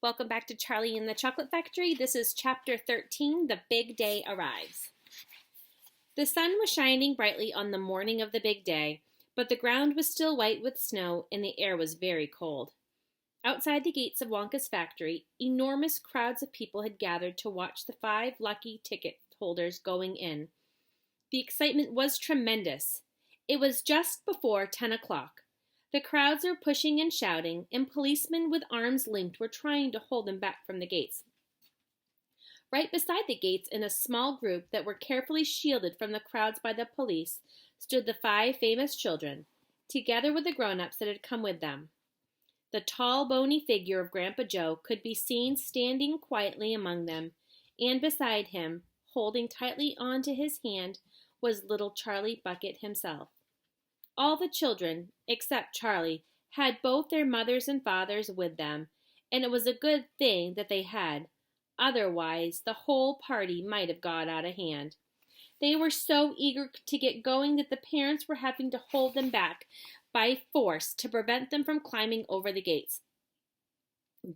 Welcome back to Charlie and the Chocolate Factory. This is Chapter 13, The Big Day Arrives. The sun was shining brightly on the morning of the big day, but the ground was still white with snow and the air was very cold. Outside the gates of Wonka's factory, enormous crowds of people had gathered to watch the 5 lucky ticket holders going in. The excitement was tremendous. It was just before 10 o'clock. The crowds were pushing and shouting, and policemen with arms linked were trying to hold them back from the gates. Right beside the gates, in a small group that were carefully shielded from the crowds by the police, stood the 5 famous children, together with the grown-ups that had come with them. The tall, bony figure of Grandpa Joe could be seen standing quietly among them, and beside him, holding tightly onto his hand, was little Charlie Bucket himself. All the children, except Charlie, had both their mothers and fathers with them, and it was a good thing that they had. Otherwise, the whole party might have got out of hand. They were so eager to get going that the parents were having to hold them back by force to prevent them from climbing over the gates.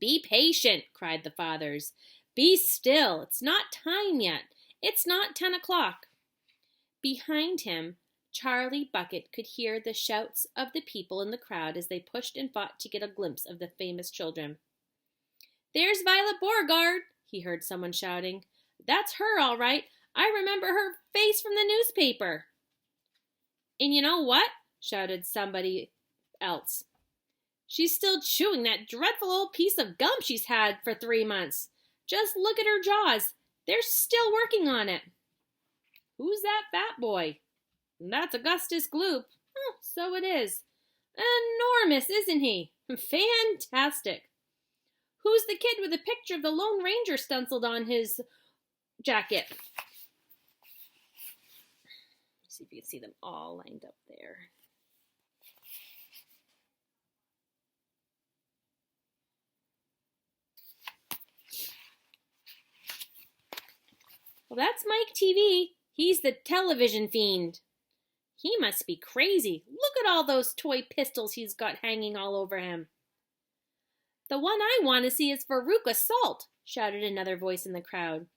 "Be patient," cried the fathers. "Be still. It's not time yet. It's not 10 o'clock. Behind him, Charlie Bucket could hear the shouts of the people in the crowd as they pushed and fought to get a glimpse of the famous children. "There's Violet Beauregarde," he heard someone shouting. "That's her, all right. I remember her face from the newspaper." "And you know what?" shouted somebody else. "She's still chewing that dreadful old piece of gum she's had for 3 months. Just look at her jaws. They're still working on it." "Who's that fat boy?" "That's Augustus Gloop." "Oh, so it is. Enormous, isn't he? Fantastic." "Who's the kid with the picture of the Lone Ranger stenciled on his jacket?" Let's see if you can see them all lined up there. "Well, that's Mike TV. He's the television fiend." "He must be crazy. Look at all those toy pistols he's got hanging all over him." "The one I want to see is Veruca Salt," shouted another voice in the crowd.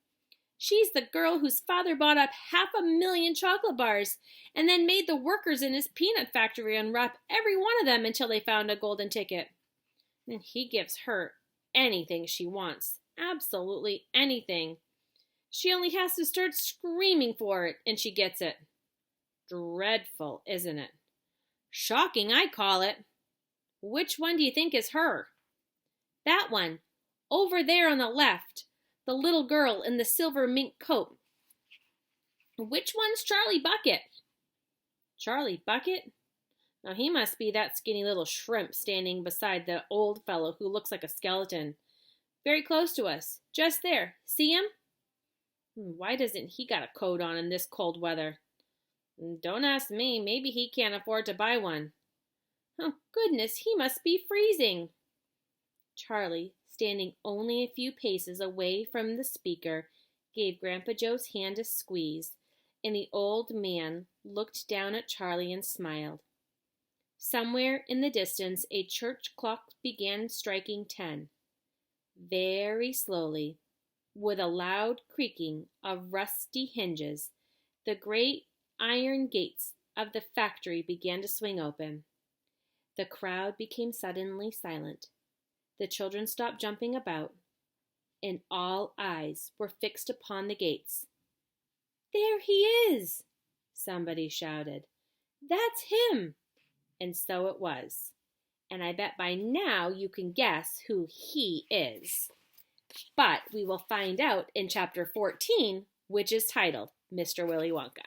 "She's the girl whose father bought up 500,000 chocolate bars and then made the workers in his peanut factory unwrap every one of them until they found a golden ticket. And he gives her anything she wants. Absolutely anything. She only has to start screaming for it and she gets it. Dreadful, isn't it? Shocking, I call it. Which one do you think is her?" "That one. Over there on the left. The little girl in the silver mink coat." "Which one's Charlie Bucket?" "Charlie Bucket? Now he must be that skinny little shrimp standing beside the old fellow who looks like a skeleton. Very close to us. Just there. See him? Why doesn't he got a coat on in this cold weather? Don't ask me. Maybe he can't afford to buy one. Oh, goodness, he must be freezing." Charlie, standing only a few paces away from the speaker, gave Grandpa Joe's hand a squeeze, and the old man looked down at Charlie and smiled. Somewhere in the distance, a church clock began striking 10. Very slowly, with a loud creaking of rusty hinges, the great iron gates of the factory began to swing open. The crowd became suddenly silent. The children stopped jumping about, and all eyes were fixed upon the gates. "There he is!" somebody shouted. "That's him!" And so it was. And I bet by now you can guess who he is. But we will find out in Chapter 14, which is titled Mr. Willy Wonka.